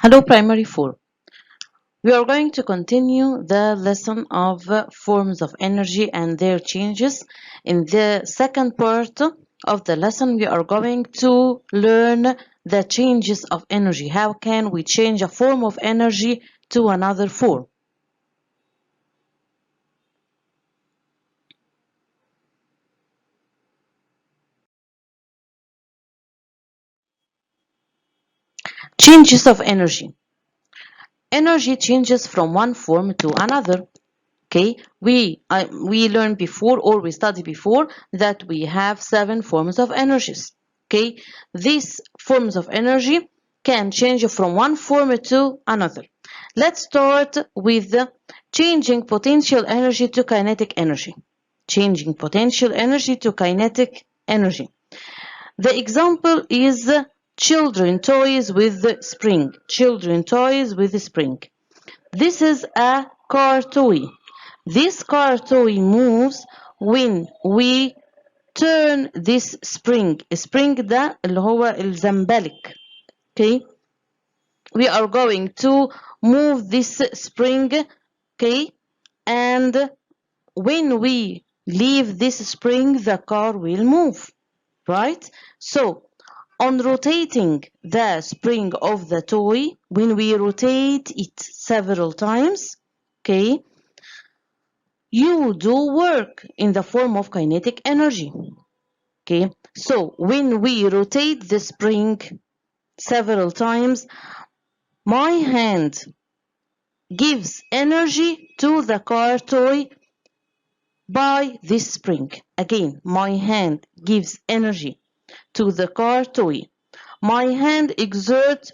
Hello, Primary 4. We are going to continue the lesson of forms of energy and their changes. In the second part of the lesson, we are going to learn the changes of energy. How can we change a form of energy to another form? Changes of energy. Energy changes from one form to another. Okay, we learned before, or we studied before, that we have 7 forms of energies. Okay, these forms of energy can change from one form to another. Let's start with changing potential energy to kinetic energy. Changing potential energy to kinetic energy. The example is children toys with spring. Children toys with spring. This is a car toy. This car toy moves when we turn this spring. spring ده اللي هو الزنبلك. Okay, we are going to move this spring. Okay, and when we leave this spring, the car will move, right? So on rotating the spring of the toy, when we rotate it several times, okay, you do work in the form of kinetic energy. Okay, so when we rotate the spring several times, my hand gives energy to the car toy by this spring. Again, my hand gives energy to the car toy. My hand exerts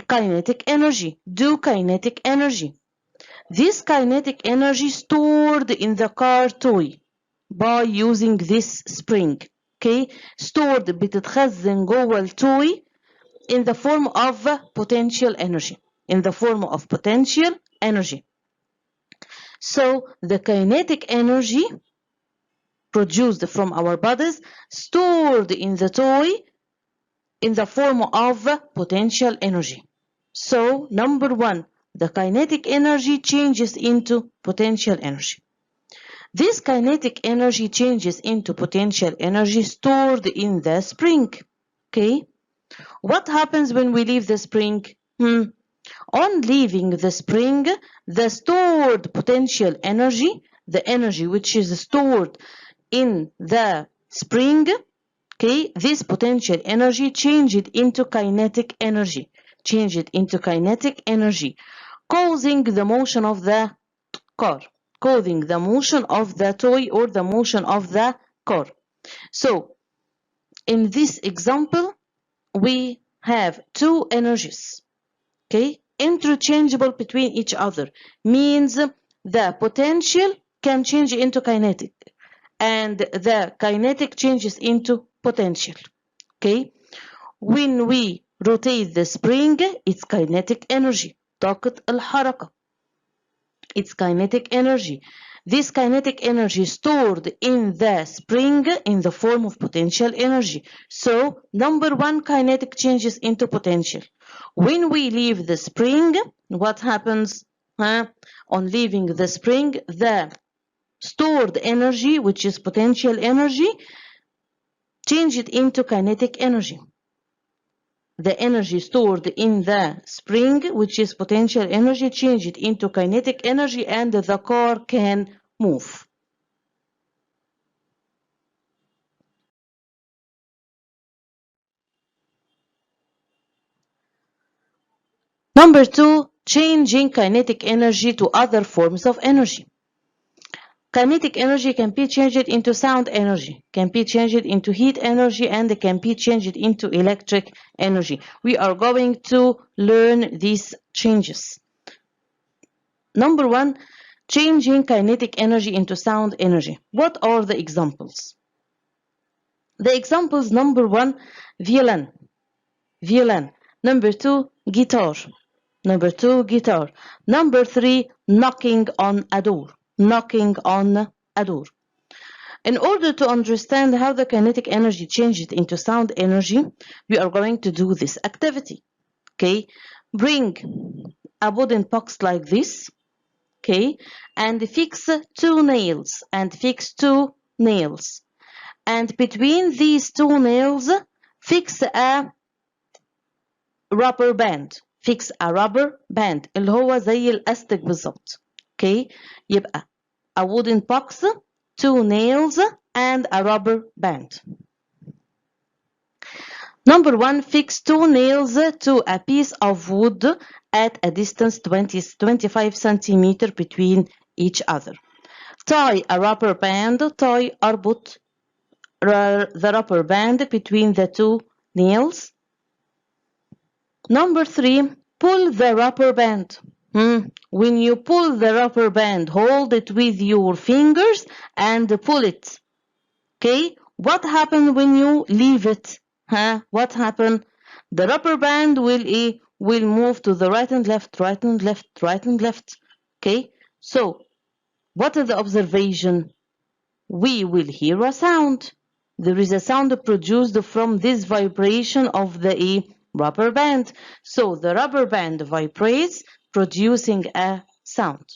kinetic energy, do kinetic energy. This kinetic energy stored in the car toy by using this spring. Okay, stored بتتخزن جوه التوي in the form of potential energy. In the form of potential energy. So the kinetic energy produced from our bodies stored in the toy in the form of potential energy. So number 1, the kinetic energy changes into potential energy. This kinetic energy changes into potential energy stored in the spring. Okay, what happens when we leave the spring? On leaving the spring, the stored potential energy, the energy which is stored in the spring, okay, this potential energy changed into kinetic energy, causing the motion of the car, causing the motion of the toy or the motion of the car. So in this example, we have two energies, okay, interchangeable between each other, means the potential can change into kinetic and the kinetic changes into potential. Okay, when we rotate the spring, it's kinetic energy, طاقة الحركة. It's kinetic energy. This kinetic energy stored in the spring in the form of potential energy. So number 1, kinetic changes into potential. When we leave the spring, what happens? On leaving the spring, the stored energy, which is potential energy, change it into kinetic energy. The energy stored in the spring, which is potential energy, change it into kinetic energy and the car can move. Number 2, changing kinetic energy to other forms of energy. Kinetic energy can be changed into sound energy, can be changed into heat energy, and can be changed into electric energy. We are going to learn these changes. Number 1, changing kinetic energy into sound energy. What are the examples? The examples: number 1, violin. Number 2, guitar. Number 3, knocking on a door. In order to understand how the kinetic energy changes into sound energy, we are going to do this activity. Okay, Bring a wooden box like this, okay, and fix two nails, and between these two nails fix a rubber band. اللي هو زي الاستك بالظبط. okay. يبقى a wooden box, two nails, and a rubber band. Number 1, fix two nails to a piece of wood at a distance 25 centimeter between each other. Tie a rubber band. أربط the rubber band between the two nails. Number 3, pull the rubber band. When you pull the rubber band, hold it with your fingers and pull it. Okay, what happens when you leave it? What happens? The rubber band will move to the right and left, right and left, right and left. Okay, so what is the observation? We will hear a sound. There is a sound produced from this vibration of the rubber band. So the rubber band vibrates, producing a sound.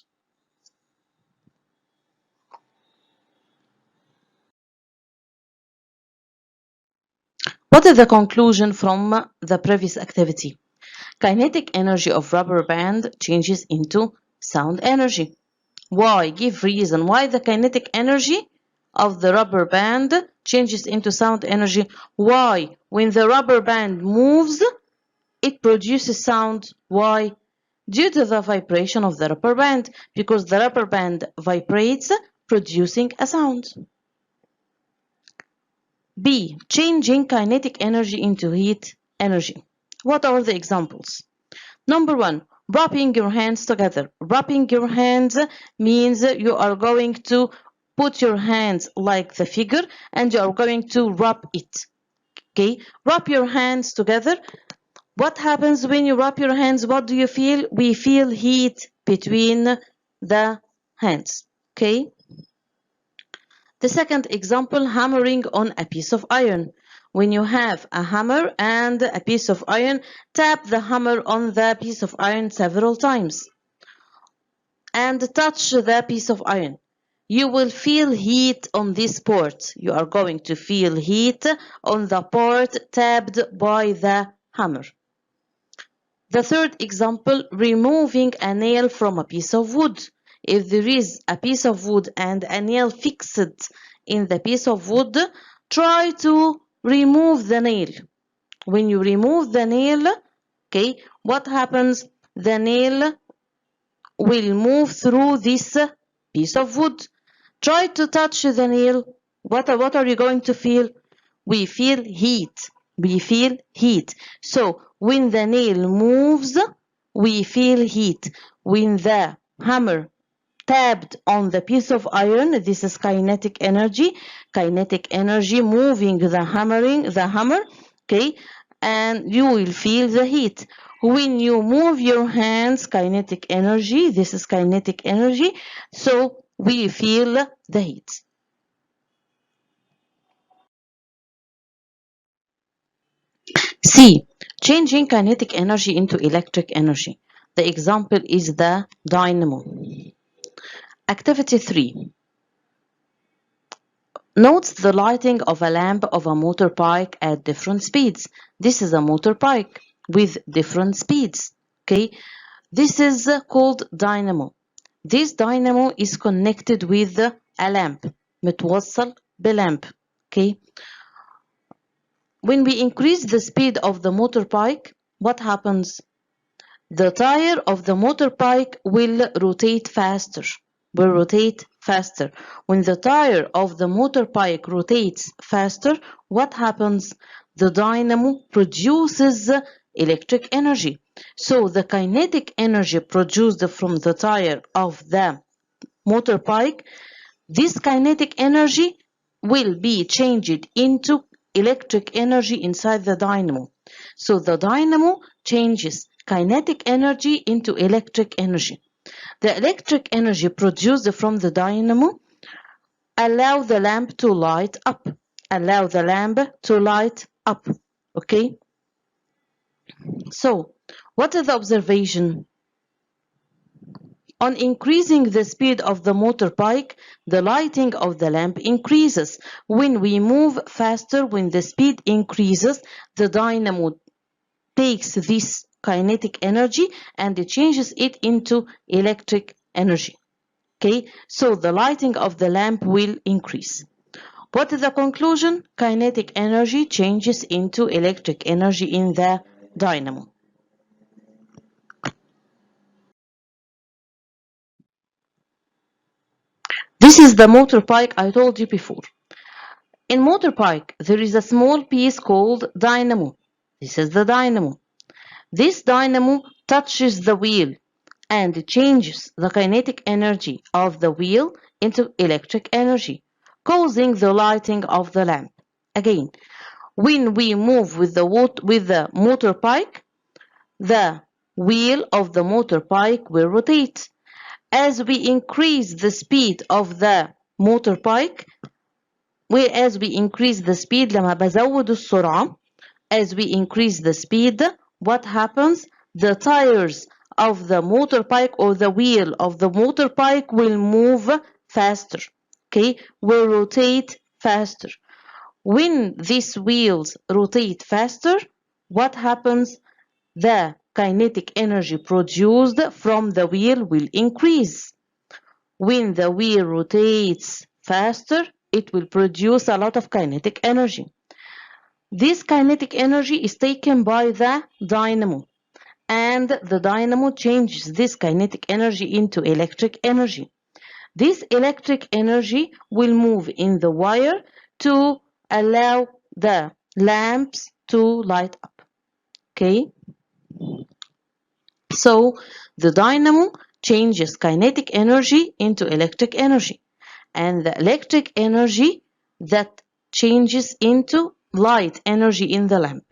What is the conclusion from the previous activity? Kinetic energy of rubber band changes into sound energy. Why? Give reason why the kinetic energy of the rubber band changes into sound energy. Why? When the rubber band moves, it produces sound. Why? Due to the vibration of the rubber band, because the rubber band vibrates, producing a sound. B. Changing kinetic energy into heat energy. What are the examples? Number 1, rubbing your hands together. Rubbing your hands means you are going to put your hands like the figure and you are going to rub it. Okay, rub your hands together. What happens when you rub your hands? What do you feel? We feel heat between the hands. Okay. The second example, hammering on a piece of iron. When you have a hammer and a piece of iron, tap the hammer on the piece of iron several times and touch the piece of iron. You will feel heat on this part. You are going to feel heat on the part tapped by the hammer. The third example, removing a nail from a piece of wood. If there is a piece of wood and a nail fixed in the piece of wood, try to remove the nail. When you remove the nail, okay, what happens? The nail will move through this piece of wood. Try to touch the nail. What are you going to feel? We feel heat. We feel heat. So when the nail moves, we feel heat. When the hammer tapped on the piece of iron, this is kinetic energy. Kinetic energy moving the hammer, okay, and you will feel the heat. When you move your hands, kinetic energy, this is kinetic energy, so we feel the heat. C. Changing kinetic energy into electric energy. The example is the dynamo. Activity 3. Notes the lighting of a lamp of a motorbike at different speeds. This is a motorbike with different speeds. Okay, this is called dynamo. This dynamo is connected with a lamp. متوصل بlamp. Okay. When we increase the speed of the motorbike, what happens? The tire of the motorbike will rotate faster. When the tire of the motorbike rotates faster, what happens? The dynamo produces electric energy. So the kinetic energy produced from the tire of the motorbike, this kinetic energy will be changed into electric energy inside the dynamo. So the dynamo changes kinetic energy into electric energy. The electric energy produced from the dynamo allow the lamp to light up. Okay? So, What is the observation? On increasing the speed of the motorbike, the lighting of the lamp increases. When we move faster, when the speed increases, the dynamo takes this kinetic energy and it changes it into electric energy. Okay, so the lighting of the lamp will increase. What is the conclusion? Kinetic energy changes into electric energy in the dynamo. This is the motorbike I told you before. In motorbike, there is a small piece called dynamo. This is the dynamo. This dynamo touches the wheel and changes the kinetic energy of the wheel into electric energy, causing the lighting of the lamp. Again, when we move with the motorbike, the wheel of the motorbike will rotate. As we increase the speed of the motorbike, as we increase the speed لما بزود السرعة, as we increase the speed, what happens? The tires of the motorbike or the wheel of the motorbike will move faster, okay, will rotate faster. When these wheels rotate faster, what happens? The kinetic energy produced from the wheel will increase. When the wheel rotates faster, it will produce a lot of kinetic energy. This kinetic energy is taken by the dynamo, and the dynamo changes this kinetic energy into electric energy. This electric energy will move in the wire to allow the lamps to light up. Okay? So the dynamo changes kinetic energy into electric energy, and the electric energy that changes into light energy in the lamp.